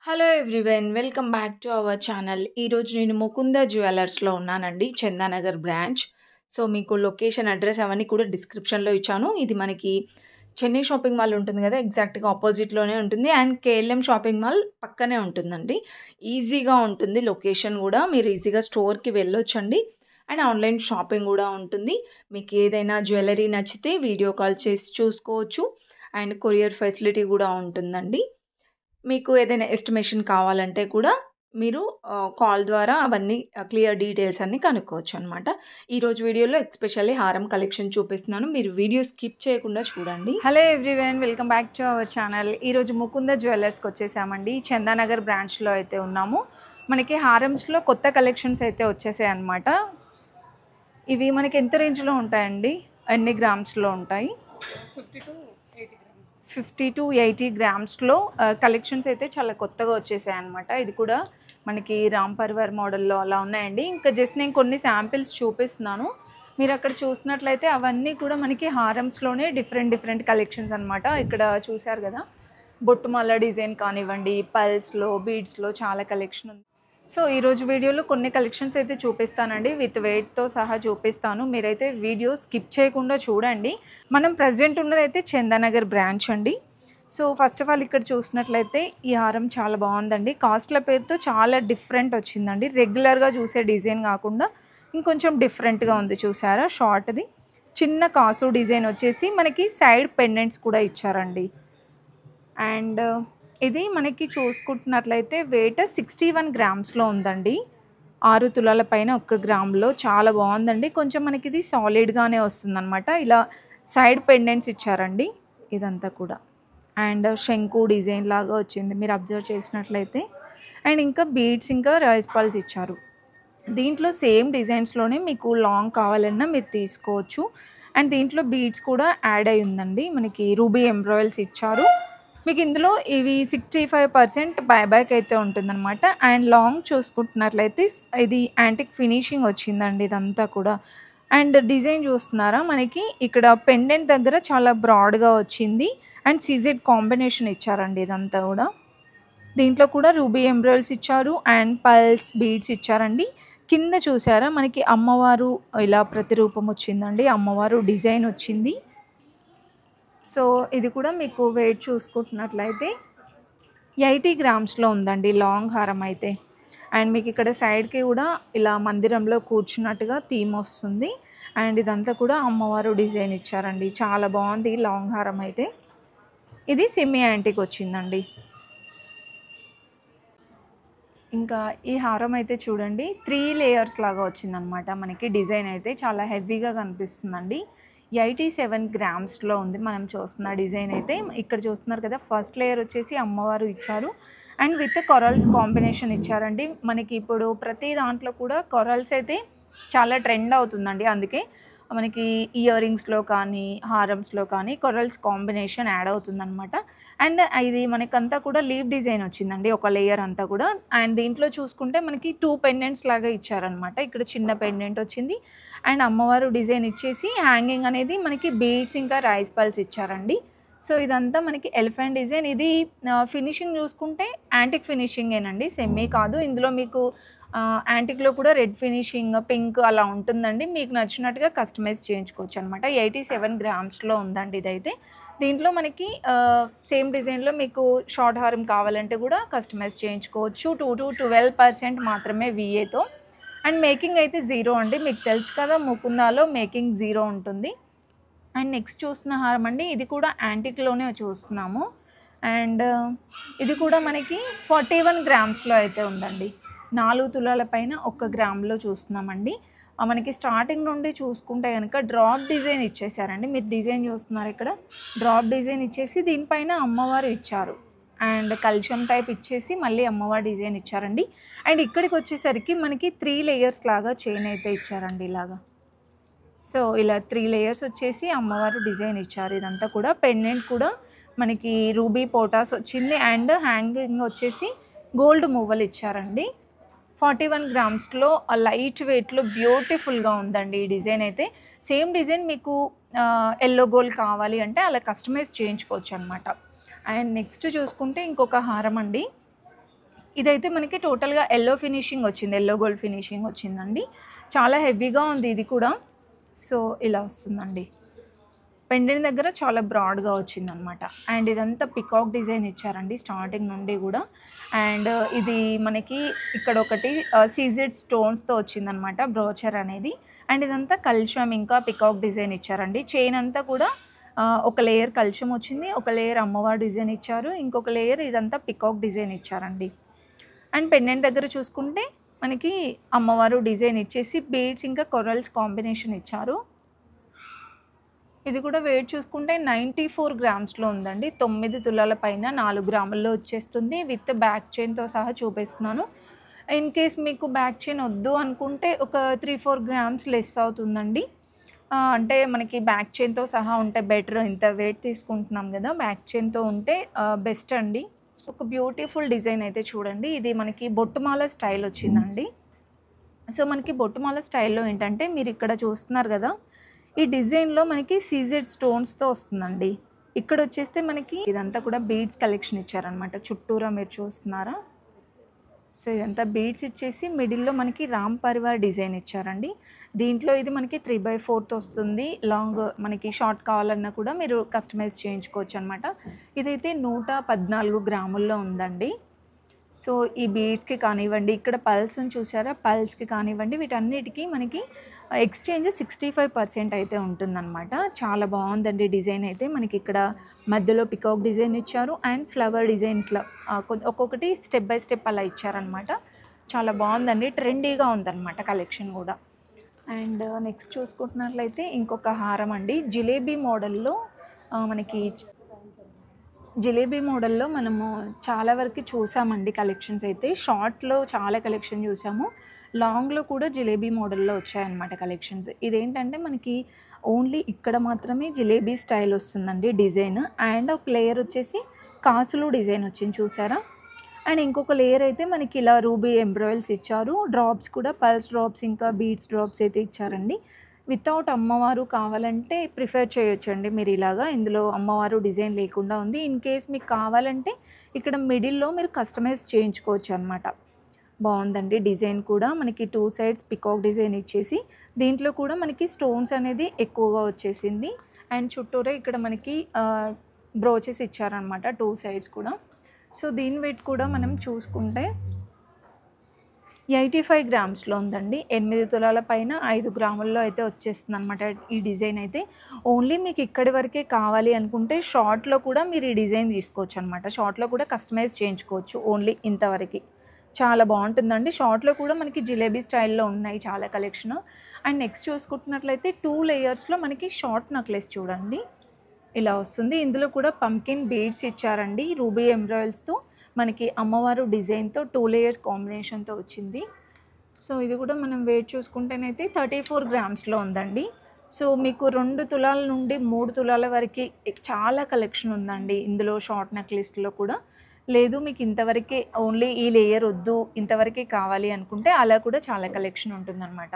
Hello everyone. Welcome back to our channel. ఈరోజు నేను ముకుంద జ్యువెలర్స్‌లో ఉన్నానండి. చందానగర్ బ్రాంచ్. సో, మీకు లొకేషన్, అడ్రెస్ అవన్నీ కూడా డిస్క్రిప్షన్‌లో ఇచ్చాను. ఇది మనకి చెన్నై షాపింగ్ మాల్ ఉంటుంది గదా! ఎగ్జాక్ట్‌గా అపోజిట్‌లోనే ఉంటుంది. అండ్ కేఎల్ఎం షాపింగ్ మాల్ పక్కనే ఉంటుందండి. ఈజీగా ఉంటుంది లొకేషన్ గూడా. మీరు ఈజీగా స్టోర్‌కి వెళ్ళొచ్చండి. అండ్ ఆన్‌లైన్ షాపింగ్ గూడా ఉంటుంది. మీకు ఏదైనా జ్యువెలరీ నచ్చితే వీడియో కాల్ చేసి చూసుకోవచ్చు. అండ్ కొరియర్ ఫెసిలిటీ గూడా ఉంటుందండి. మీకు ఏదైనా ఎస్టిమేషన్ కావాలంటే కూడా మీరు కాల్ ద్వారా అవన్నీ క్లియర్ డీటెయిల్స్ అన్నీ కనుక్కోవచ్చనమాట. ఈరోజు వీడియోలో ఎస్పెషల్లీ హారం కలెక్షన్ చూపిస్తున్నాను. మీరు వీడియో స్కిప్ చేయకుండా చూడండి. Hello everyone. Welcome back to our channel. ఈరోజు ముకుంద జ్యువెలర్స్‌కి వచ్చేసామండి. చందానగర్ బ్రాంచ్‌లో అయితే ఉన్నాము. మనకి హారమ్స్‌లో కొత్త కలెక్షన్స్ అయితే వచ్చేసాయన్నమాట. ఇవి మనకి ఎంత రేంజ్‌లో ఉంటాయండి? ఎన్ని గ్రామ్స్‌లో ఉంటాయి? 50-80 గ్రామ్స్‌లో కలెక్షన్స్ అయితే చాలా కొత్తగా వచ్చేసాయన్నమాట. ఇది కూడా మనకి రామ్ పర్వర్ మోడల్‌లో అలా ఉన్నాయండి. ఇంకా జస్ట్ నేను కొన్ని శాంపిల్స్ చూపిస్తున్నాను. మీరు అక్కడ చూసినట్లయితే అవన్నీ కూడా మనకి హారమ్స్‌లోనే డిఫరెంట్ కలెక్షన్స్ అనమాట. ఇక్కడ చూసారు కదా! బొట్టుమాల డిజైన్ కానివ్వండి, పల్స్‌లో, బీడ్స్‌లో చాలా కలెక్షన్ ఉంది. సో, ఈరోజు వీడియోలో కొన్ని కలెక్షన్స్ అయితే చూపిస్తానండి. విత్ వెయిట్‌తో సహా చూపిస్తాను. మీరైతే వీడియో స్కిప్ చేయకుండా చూడండి. మనం ప్రెజెంట్ ఉన్నదైతే చందానగర్ బ్రాంచ్ అండి. సో, ఫస్ట్ ఆఫ్ ఆల్ ఇక్కడ చూసినట్లయితే ఈ హారం చాలా బాగుందండి. కాస్ట్‌ల పేరుతో చాలా డిఫరెంట్ వచ్చిందండి. రెగ్యులర్‌గా చూసే డిజైన్ కాకుండా ఇంకొంచెం డిఫరెంట్‌గా ఉంది చూసారా? షార్ట్‌ది చిన్న కాసు డిజైన్ వచ్చేసి మనకి సైడ్ పెండెంట్స్ కూడా ఇచ్చారండి. అండ్ ఇది మనకి చూసుకుంటున్నట్లయితే వెయిట్ 61 గ్రామ్స్‌లో ఉందండి. 6 తులాల పైన 1 గ్రామ్‌లో చాలా బాగుందండి. కొంచెం మనకి ఇది సాలిడ్‌గానే వస్తుందన్నమాట. ఇలా సైడ్ పెండెంట్స్ ఇచ్చారండి ఇదంతా కూడా. అండ్ శంకు డిజైన్ లాగా వచ్చింది మీరు అబ్జర్వ్ చేసినట్లయితే. అండ్ ఇంకా బీడ్స్, ఇంకా రైస్ పల్స్ ఇచ్చారు. దీంట్లో సేమ్ డిజైన్స్‌లోనే మీకు లాంగ్ కావాలన్నా మీరు తీసుకోవచ్చు. అండ్ దీంట్లో బీడ్స్ కూడా యాడ్ అయ్యి ఉందండి. మనకి రూబీ ఎంబ్రాయిల్స్ ఇచ్చారు. మీకు ఇందులో ఇవి 65% బైబ్యాక్ అయితే ఉంటుందన్నమాట. అండ్ లాంగ్ చూసుకుంటున్నట్లయితే ఇది యాంటిక్ ఫినిషింగ్ వచ్చిందండి ఇదంతా కూడా. అండ్ డిజైన్ చూస్తున్నారా? మనకి ఇక్కడ పెండెంట్ దగ్గర చాలా బ్రాడ్‌గా వచ్చింది. అండ్ సీజెడ్ కాంబినేషన్ ఇచ్చారండి ఇదంతా కూడా. దీంట్లో కూడా రూబీ ఎంబ్రాయిల్స్ ఇచ్చారు. అండ్ పల్స్, బీడ్స్ ఇచ్చారండి. కింద చూసారా? మనకి అమ్మవారు ఇలా ప్రతిరూపం వచ్చిందండి. అమ్మవారు డిజైన్ వచ్చింది. సో, ఇది కూడా మీకు వెయిట్ చూసుకుంటున్నట్లయితే 80 గ్రామ్స్‌లో ఉందండి లాంగ్ హారం అయితే. అండ్ మీకు ఇక్కడ సైడ్‌కి కూడా ఇలా మందిరంలో కూర్చున్నట్టుగా థీమ్ వస్తుంది. అండ్ ఇదంతా కూడా అమ్మవారు డిజైన్ ఇచ్చారండి. చాలా బాగుంది లాంగ్ హారం అయితే. ఇది సెమీ యాంటిక్ వచ్చిందండి. ఇంకా ఈ హారం అయితే చూడండి 3 లేయర్స్ లాగా వచ్చిందనమాట. మనకి డిజైన్ అయితే చాలా హెవీగా కనిపిస్తుందండి. 87 గ్రామ్స్‌లో ఉంది. మనం చూస్తున్న డిజైన్ అయితే ఇక్కడ చూస్తున్నారు కదా! ఫస్ట్ లేయర్ వచ్చేసి అమ్మవారు ఇచ్చారు. అండ్ విత్ కొరల్స్ కాంబినేషన్ ఇచ్చారండి. మనకి ఇప్పుడు ప్రతి దాంట్లో కూడా కొరల్స్ అయితే చాలా ట్రెండ్ అవుతుందండి. అందుకే మనకి ఇయర్ రింగ్స్‌లో కానీ, హారమ్స్‌లో కానీ కొరల్స్ కాంబినేషన్ యాడ్ అవుతుందనమాట. అండ్ ఇది మనకంతా కూడా లీవ్ డిజైన్ వచ్చిందండి. ఒక లేయర్ అంతా కూడా. అండ్ దీంట్లో చూసుకుంటే మనకి 2 పెండెంట్స్ లాగా ఇచ్చారనమాట. ఇక్కడ చిన్న పెండెంట్ వచ్చింది. అండ్ అమ్మవారు డిజైన్ ఇచ్చేసి హ్యాంగింగ్ అనేది మనకి బీడ్స్, ఇంకా రైస్ పల్స్ ఇచ్చారండి. సో, ఇదంతా మనకి ఎలిఫెంట్ డిజైన్. ఇది ఫినిషింగ్ చూసుకుంటే యాంటిక్ ఫినిషింగేనండి. సెమీ కాదు. ఇందులో మీకు యాంటిక్‌లో కూడా రెడ్ ఫినిషింగ్, పింక్ అలా ఉంటుందండి. మీకు నచ్చినట్టుగా కస్టమైజ్ చేయించుకోవచ్చు అనమాట. 87 గ్రామ్స్‌లో ఉందండి ఇదైతే. దీంట్లో మనకి సేమ్ డిజైన్‌లో మీకు షార్ట్ హారం కావాలంటే కూడా కస్టమైజ్ చేయించుకోవచ్చు. 2-12% మాత్రమే వీఏతో. అండ్ మేకింగ్ అయితే 0 అండి. మీకు తెలుసు కదా! ముకుందాలో మేకింగ్ 0 ఉంటుంది. అండ్ నెక్స్ట్ చూస్తున్న హారం అండి. ఇది కూడా యాంటిక్‌లోనే చూస్తున్నాము. అండ్ ఇది కూడా మనకి 41 గ్రామ్స్‌లో అయితే ఉందండి. 4 తులాల పైన 1 గ్రామ్‌లో చూస్తున్నామండి. మనకి స్టార్టింగ్ నుండి చూసుకుంటే గనక డ్రాప్ డిజైన్ ఇచ్చేసారండి. మీరు డిజైన్ చూస్తున్నారు ఇక్కడ. డ్రాప్ డిజైన్ ఇచ్చేసి దీనిపైన అమ్మవారు ఇచ్చారు. అండ్ కలశం టైప్ ఇచ్చేసి మళ్ళీ అమ్మవారి డిజైన్ ఇచ్చారండి. అండ్ ఇక్కడికి వచ్చేసరికి మనకి 3 లేయర్స్ లాగా చైన్ అయితే ఇచ్చారండి ఇలాగా. సో, ఇలా 3 లేయర్స్ వచ్చేసి అమ్మవారు డిజైన్ ఇచ్చారు. ఇదంతా కూడా పెండెంట్ కూడా మనకి రూబీ పోటాస్ వచ్చింది. అండ్ హ్యాంగింగ్ వచ్చేసి గోల్డ్ మువ్వలు ఇచ్చారండి. 41 గ్రామ్స్‌లో లైట్ వెయిట్‌లో బ్యూటిఫుల్‌గా ఉందండి ఈ డిజైన్ అయితే. సేమ్ డిజైన్ మీకు యెల్లో గోల్డ్ కావాలి అంటే అలా కస్టమైజ్ చేయించుకోవచ్చనమాట. అండ్ నెక్స్ట్ చూసుకుంటే ఇంకొక హారం అండి. ఇదైతే మనకి టోటల్‌గా యెల్లో ఫినిషింగ్ వచ్చింది. యెల్లో గోల్డ్ ఫినిషింగ్ వచ్చిందండి. చాలా హెవీగా ఉంది ఇది కూడా. సో, ఇలా వస్తుందండి. పెండెంట్ దగ్గర చాలా బ్రాడ్‌గా వచ్చిందనమాట. అండ్ ఇదంతా పికాక్ డిజైన్ ఇచ్చారండి స్టార్టింగ్ నుండి గూడా. అండ్ ఇది మనకి ఇక్కడ ఒకటి సీజెడ్ స్టోన్స్‌తో వచ్చిందనమాట బ్రోచర్ అనేది. అండ్ ఇదంతా కల్షం ఇంకా పికాక్ డిజైన్ ఇచ్చారండి. చైన్ అంతా కూడా ఒక లేయర్ కల్షం వచ్చింది. ఒక లేయర్ అమ్మవారు డిజైన్ ఇచ్చారు. ఇంకొక లేయర్ ఇదంతా పికాక్ డిజైన్ ఇచ్చారండి. అండ్ పెండెంట్ దగ్గర చూసుకుంటే మనకి అమ్మవారు డిజైన్ ఇచ్చేసి బీడ్స్ ఇంకా కొరల్స్ కాంబినేషన్ ఇచ్చారు. ఇది కూడా వెయిట్ చూసుకుంటే 94 గ్రామ్స్‌లో ఉందండి. 9 తులాల పైన 4 గ్రాముల్లో వచ్చేస్తుంది. విత్ బ్యాక్ చైన్‌తో సహా చూపిస్తున్నాను. ఇన్ కేస్ మీకు బ్యాక్ చైన్ వద్దు అనుకుంటే ఒక 3, 4 గ్రామ్స్ లెస్ అవుతుందండి. అంటే మనకి బ్యాక్ చైన్‌తో సహా ఉంటే బెటర్. ఇంత వెయిట్ తీసుకుంటున్నాం కదా! బ్యాక్ చైన్‌తో ఉంటే బెస్ట్ అండి. ఒక బ్యూటిఫుల్ డిజైన్ అయితే చూడండి. ఇది మనకి బొట్టుమాల స్టైల్ వచ్చిందండి. సో, మనకి బొట్టుమాల స్టైల్‌లో ఏంటంటే మీరు ఇక్కడ చూస్తున్నారు కదా! ఈ డిజైన్‌లో మనకి సీజెడ్ స్టోన్స్‌తో వస్తుందండి. ఇక్కడ వచ్చేస్తే మనకి ఇదంతా కూడా బీడ్స్ కలెక్షన్ ఇచ్చారనమాట. చుట్టూరా మీరు చూస్తున్నారా? సో, ఇదంతా బీడ్స్ ఇచ్చేసి మిడిల్‌లో మనకి రామ్ పరివార్ డిజైన్ ఇచ్చారండి. దీంట్లో ఇది మనకి 3/4 వస్తుంది. లాంగ్ మనకి షార్ట్ కావాలన్నా కూడా మీరు కస్టమైజ్ చేయించుకోవచ్చనమాట. ఇదైతే 114 గ్రాముల్లో ఉందండి. సో, ఈ బీడ్స్‌కి కానివ్వండి, ఇక్కడ పల్స్‌ని చూసారా? పల్స్‌కి కానివ్వండి, వీటన్నిటికి మనకి ఎక్స్‌చేంజ్ 65% అయితే ఉంటుందనమాట. చాలా బావుందండి డిజైన్ అయితే. మనకిక్కడ మధ్యలో పికాక్ డిజైన్ ఇచ్చారు. అండ్ ఫ్లవర్ డిజైన్ ఇట్లా ఒక్కొక్కటి స్టెప్ బై స్టెప్ అలా ఇచ్చారనమాట. చాలా బావుందండి. ట్రెండీగా ఉందనమాట కలెక్షన్ గూడా. అండ్ నెక్స్ట్ చూసుకుంటున్నట్లయితే ఇంకొక హారం అండి. జిలేబీ మోడల్‌లో మనకి జిలేబీ మోడల్‌లో మనము చాలా వరకు చూసామండి కలెక్షన్స్ అయితే. షార్ట్‌లో చాలా కలెక్షన్ చూసాము. లాంగ్‌లో కూడా జిలేబీ మోడల్‌లో వచ్చాయన్నమాట కలెక్షన్స్. ఇదేంటంటే మనకి ఓన్లీ ఇక్కడ మాత్రమే జిలేబీ స్టైల్ వస్తుందండి డిజైన్. అండ్ ఒక లేయర్ వచ్చేసి కాసులు డిజైన్ వచ్చింది చూసారా? అండ్ ఇంకొక లేయర్ అయితే మనకి ఇలా రూబీ ఎంబ్రాయిల్స్ ఇచ్చారు. డ్రాప్స్ కూడా పల్స్ డ్రాప్స్ ఇంకా బీడ్స్ డ్రాప్స్ అయితే ఇచ్చారండి. వితౌట్ అమ్మవారు కావాలంటే ప్రిఫర్ చేయొచ్చండి మీరు ఇలాగా. ఇందులో అమ్మవారు డిజైన్ లేకుండా ఉంది. ఇన్ కేస్ మీకు కావాలంటే ఇక్కడ మిడిల్‌లో మీరు కస్టమైజ్ చేయించుకోవచ్చు అనమాట. బావుందండి డిజైన్ కూడా. మనకి 2 సైడ్స్ పికాక్ డిజైన్ ఇచ్చేసి దీంట్లో కూడా మనకి స్టోన్స్ అనేది ఎక్కువగా వచ్చేసింది. అండ్ చుట్టూరా ఇక్కడ మనకి బ్రోచెస్ ఇచ్చారనమాట 2 సైడ్స్ కూడా. సో, దీని వెయిట్ కూడా మనం చూసుకుంటే 85 గ్రామ్స్‌లో ఉందండి. 8 తులాల పైన 5 గ్రాముల్లో అయితే వచ్చేస్తుందనమాట ఈ డిజైన్ అయితే. ఓన్లీ మీకు ఇక్కడి వరకే కావాలి అనుకుంటే షార్ట్‌లో కూడా మీరు ఈ డిజైన్ తీసుకోవచ్చనమాట. షార్ట్‌లో కూడా కస్టమైజ్ చేయించుకోవచ్చు ఓన్లీ ఇంతవరకి. చాలా బావుంటుందండి. షార్ట్‌లో కూడా మనకి జిలేబీ స్టైల్‌లో ఉన్నాయి చాలా కలెక్షను. అండ్ నెక్స్ట్ చూసుకుంటున్నట్లయితే 2 లేయర్స్‌లో మనకి షార్ట్ నెక్లెస్ చూడండి. ఇలా వస్తుంది. ఇందులో కూడా పంకిన్ బీడ్స్ ఇచ్చారండి. రూబీ ఎంబ్రాయిల్స్‌తో మనకి అమ్మవారు డిజైన్‌తో 2 లేయర్స్ కాంబినేషన్‌తో వచ్చింది. సో, ఇది కూడా మనం వెయిట్ చూసుకుంటేనైతే 34 గ్రామ్స్‌లో ఉందండి. సో, మీకు 2 తులాల నుండి 3 తులాల వరకి చాలా కలెక్షన్ ఉందండి ఇందులో షార్ట్ నెక్లెస్‌లో కూడా. లేదు మీకు ఇంతవరకే ఓన్లీ ఈ లేయర్ వద్దు, ఇంతవరకే కావాలి అనుకుంటే అలా కూడా చాలా కలెక్షన్ ఉంటుందన్నమాట.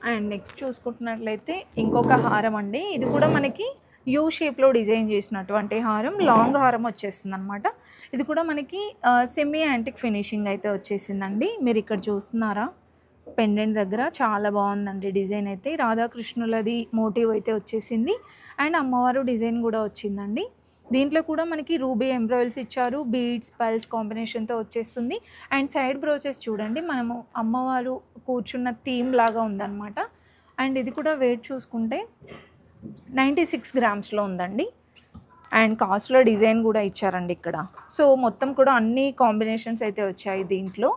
అండ్ నెక్స్ట్ చూసుకుంటున్నట్లయితే ఇంకొక హారం అండి. ఇది కూడా మనకి యూ షేప్‌లో డిజైన్ చేసినటువంటి హారం. లాంగ్ హారం వచ్చేస్తుందనమాట. ఇది కూడా మనకి సెమీ యాంటిక్ ఫినిషింగ్ అయితే వచ్చేసిందండి. మీరు ఇక్కడ చూస్తున్నారా? పెండెంట్ దగ్గర చాలా బాగుందండి డిజైన్ అయితే. రాధాకృష్ణులది మోటివ్ అయితే వచ్చేసింది. అండ్ అమ్మవారు డిజైన్ కూడా వచ్చిందండి. దీంట్లో కూడా మనకి రూబీ ఎంబ్రాయిల్స్ ఇచ్చారు. బీడ్స్, పల్స్ కాంబినేషన్‌తో వచ్చేస్తుంది. అండ్ సైడ్ బ్రోచెస్ చూడండి. మనము అమ్మవారు కూర్చున్న థీమ్ లాగా ఉందన్నమాట. అండ్ ఇది కూడా వెయిట్ చూసుకుంటే 96 గ్రామ్స్‌లో ఉందండి. అండ్ కాస్ట్‌లో డిజైన్ కూడా ఇచ్చారండి ఇక్కడ. సో, మొత్తం కూడా అన్ని కాంబినేషన్స్ అయితే వచ్చాయి దీంట్లో.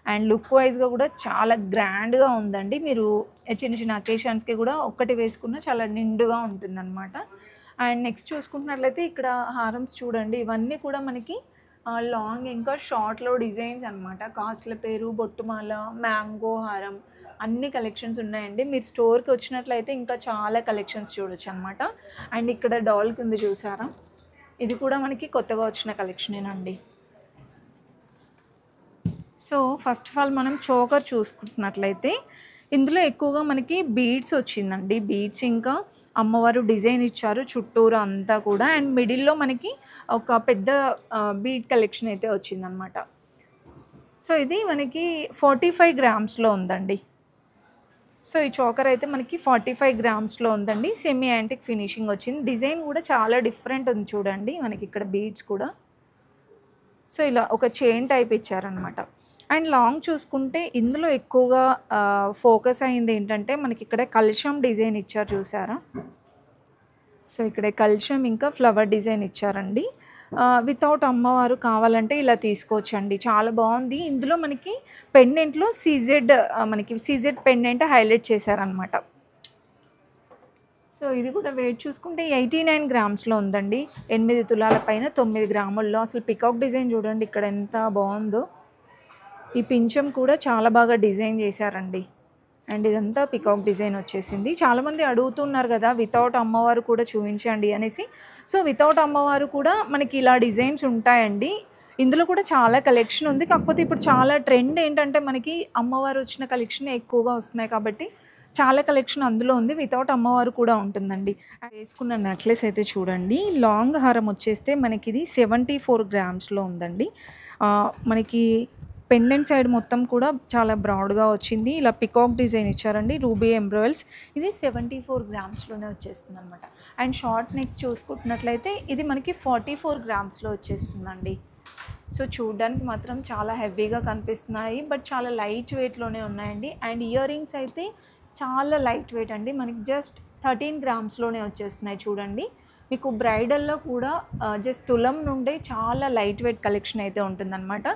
అండ్ లుక్ వైజ్‌గా కూడా చాలా గ్రాండ్‌గా ఉందండి. మీరు చిన్న చిన్న అకేషన్స్‌కి కూడా ఒక్కటి వేసుకున్న చాలా నిండుగా ఉంటుందన్నమాట. అండ్ నెక్స్ట్ చూసుకుంటున్నట్లయితే ఇక్కడ హారమ్స్ చూడండి. ఇవన్నీ కూడా మనకి లాంగ్ ఇంకా షార్ట్‌లో డిజైన్స్ అనమాట. కాస్ట్‌ల పేరు బొట్టుమాల, మ్యాంగో హారం అన్ని కలెక్షన్స్ ఉన్నాయండి. మీరు స్టోర్‌కి వచ్చినట్లయితే ఇంకా చాలా కలెక్షన్స్ చూడొచ్చు అనమాట. అండ్ ఇక్కడ డాల్‌కి ఉంది చూసారా? ఇది కూడా మనకి కొత్తగా వచ్చిన కలెక్షనేనండి. సో, ఫస్ట్ ఆఫ్ ఆల్ మనం చోకర్ చూసుకుంటున్నట్లయితే ఇందులో ఎక్కువగా మనకి బీడ్స్ వచ్చిందండి. బీడ్స్ ఇంకా అమ్మవారు డిజైన్ ఇచ్చారు చుట్టూరా అంతా కూడా. అండ్ మిడిల్‌లో మనకి ఒక పెద్ద బీడ్ కలెక్షన్ అయితే వచ్చిందనమాట. సో ఇది మనకి 45 గ్రామ్స్లో ఉందండి. సో ఈ చోకర్ అయితే మనకి 45 గ్రామ్స్లో ఉందండి. సెమీ యాంటిక్ ఫినిషింగ్ వచ్చింది. డిజైన్ కూడా చాలా డిఫరెంట్ ఉంది చూడండి. మనకి ఇక్కడ బీడ్స్ కూడా సో ఇలా ఒక చైన్ టైప్ ఇచ్చారనమాట. అండ్ లాంగ్ చూసుకుంటే ఇందులో ఎక్కువగా ఫోకస్ అయింది ఏంటంటే మనకి ఇక్కడ కలశం డిజైన్ ఇచ్చారు చూసారా. సో ఇక్కడ కలశం ఇంకా ఫ్లవర్ డిజైన్ ఇచ్చారండి. వితౌట్ అమ్మవారు కావాలంటే ఇలా తీసుకోవచ్చండి. చాలా బాగుంది. ఇందులో మనకి పెండెంట్లో మనకి సీజెడ్ పెండెంట్ హైలైట్ చేశారనమాట. సో ఇది కూడా వెయిట్ చూసుకుంటే 89 గ్రామ్స్లో ఉందండి. 8 తులాల పైన 9 గ్రాముల్లో. అసలు పికాక్ డిజైన్ చూడండి ఇక్కడ ఎంత బాగుందో. ఈ పించం కూడా చాలా బాగా డిజైన్ చేశారండి. అండ్ ఇదంతా పికాక్ డిజైన్ వచ్చేసింది. చాలామంది అడుగుతున్నారు కదా వితౌట్ అమ్మవారు కూడా చూపించండి అనేసి. సో వితౌట్ అమ్మవారు కూడా మనకి ఇలా డిజైన్స్ ఉంటాయండి. ఇందులో కూడా చాలా కలెక్షన్ ఉంది. కాకపోతే ఇప్పుడు చాలా ట్రెండ్ ఏంటంటే మనకి అమ్మవారు వచ్చిన కలెక్షన్ ఎక్కువగా వస్తున్నాయి కాబట్టి చాలా కలెక్షన్ అందులో ఉంది. వితౌట్ అమ్మవారు కూడా ఉంటుందండి. వేసుకున్న నెక్లెస్ అయితే చూడండి. లాంగ్ హారం వచ్చేస్తే మనకి ఇది 74 గ్రామ్స్లో ఉందండి. మనకి పెండెంట్ సైడ్ మొత్తం కూడా చాలా బ్రాడ్గా వచ్చింది. ఇలా పికాక్ డిజైన్ ఇచ్చారండి. రూబీ ఎంబ్రాయిల్స్. ఇది 74 గ్రామ్స్లోనే వచ్చేస్తుంది అనమాట. అండ్ షార్ట్ నెక్ చూసుకుంటున్నట్లయితే ఇది మనకి 44 గ్రామ్స్లో వచ్చేస్తుందండి. సో చూడడానికి మాత్రం చాలా హెవీగా కనిపిస్తున్నాయి. బట్ చాలా లైట్ వెయిట్లోనే ఉన్నాయండి. అండ్ ఇయర్ రింగ్స్ అయితే చాలా లైట్ వెయిట్ అండి. మనకి జస్ట్ 13 గ్రామ్స్లోనే వచ్చేస్తున్నాయి చూడండి. మీకు బ్రైడల్లో కూడా జస్ట్ తులం నుండే చాలా లైట్ వెయిట్ కలెక్షన్ అయితే ఉంటుందన్నమాట.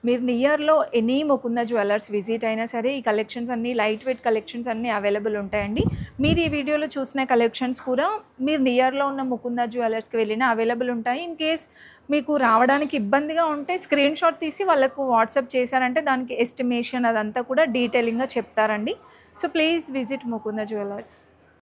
మీరు నియర్లో ఎనీ ముకుంద జ్యువెలర్స్ విజిట్ అయినా సరే ఈ కలెక్షన్స్ అన్నీ లైట్ వెయిట్ కలెక్షన్స్ అన్నీ అవైలబుల్ ఉంటాయండి. మీరు ఈ వీడియోలో చూసిన కలెక్షన్స్ కూడా మీరు నియర్లో ఉన్న ముకుంద జ్యువెలర్స్కి వెళ్ళినా అవైలబుల్ ఉంటాయి. ఇన్ కేస్ మీకు రావడానికి ఇబ్బందిగా ఉంటే స్క్రీన్ షాట్ తీసి వాళ్ళకు వాట్సాప్ చేశారంటే దానికి ఎస్టిమేషన్ అదంతా కూడా డీటెయిలింగ్గా చెప్తారండి. So please visit Mukunda jewellers.